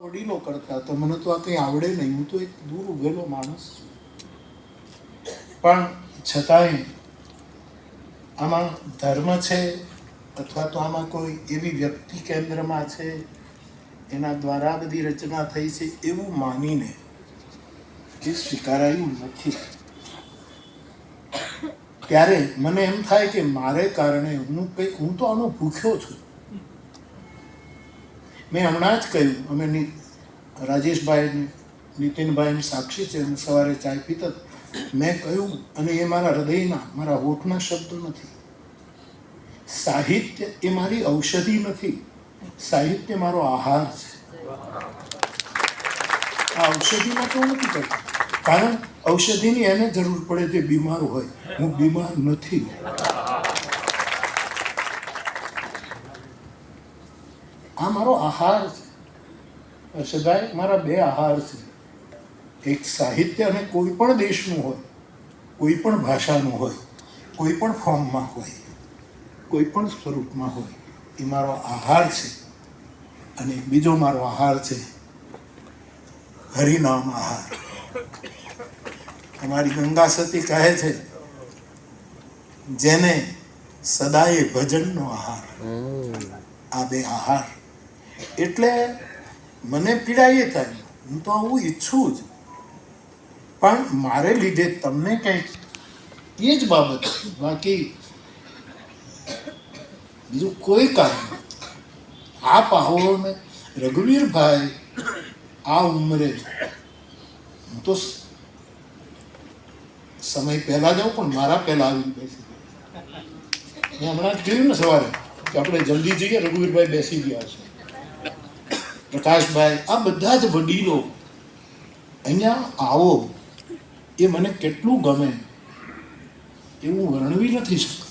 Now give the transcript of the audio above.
વડીલો કરતા તો મને તો આ કંઈ આવડે નહીં, હું તો એક દૂર ઉભેલો માણસ છું. પણ છતાંય આમાં ધર્મ છે અથવા તો આમાં કોઈ એવી વ્યક્તિ કેન્દ્રમાં છે એના દ્વારા બધી રચના થઈ છે એવું માનીને એ સ્વીકારાયું નથી. ત્યારે મને એમ થાય કે મારે કારણે હું તો આનો ભૂખ્યો છું. મેં હમણાં જ કહ્યું, અમે રાજેશભાઈ નીતિનભાઈની સાક્ષી છે, અમે સવારે ચાય પીતા, મેં કહ્યું, અને એ મારા હૃદયના મારા હોઠના શબ્દો નથી. સાહિત્ય એ મારી ઔષધિ નથી, સાહિત્ય મારો આહાર છે. આ ઔષધિ માટે હું નથી કરતો, કારણ ઔષધિની એને જરૂર પડે જે બીમાર હોય. હું બીમાર નથી. આ મારો આહાર છે. સદાય મારા બે આહાર છે, એક સાહિત્ય અને કોઈ પણ દેશનું હોય, કોઈ પણ ભાષાનું હોય, કોઈ પણ ફોર્મમાં હોય, કોઈ પણ સ્વરૂપમાં હોય, એ મારો આહાર છે. અને બીજો મારો આહાર છે હરિનામ આહાર. અમારી ગંગા સતી કહે છે, જેને સદાય ભજનનો આહાર. આ બે આહાર એટલે મને પીડાઈએ થાય, હું તો આવું ઈચ્છું જ, પણ મારે લીધે તમને કંઈક એ જ બાબત, બાકી બીજું કોઈ કારણ. આપ આવો ને રઘુવીરભાઈ આ ઉંમરે, હું તો સમય પહેલા જાઉં પણ મારા પહેલા આવીને બેસી. મેં હમણાં જ જોયું ને સવારે કે આપણે જલ્દી જઈએ, રઘુવીરભાઈ બેસી ગયા છે, પ્રકાશભાઈ, આ બધા જ વડીલો અહીંયા આવો, એ મને કેટલું ગમે એવું વર્ણવી નથી શકતો.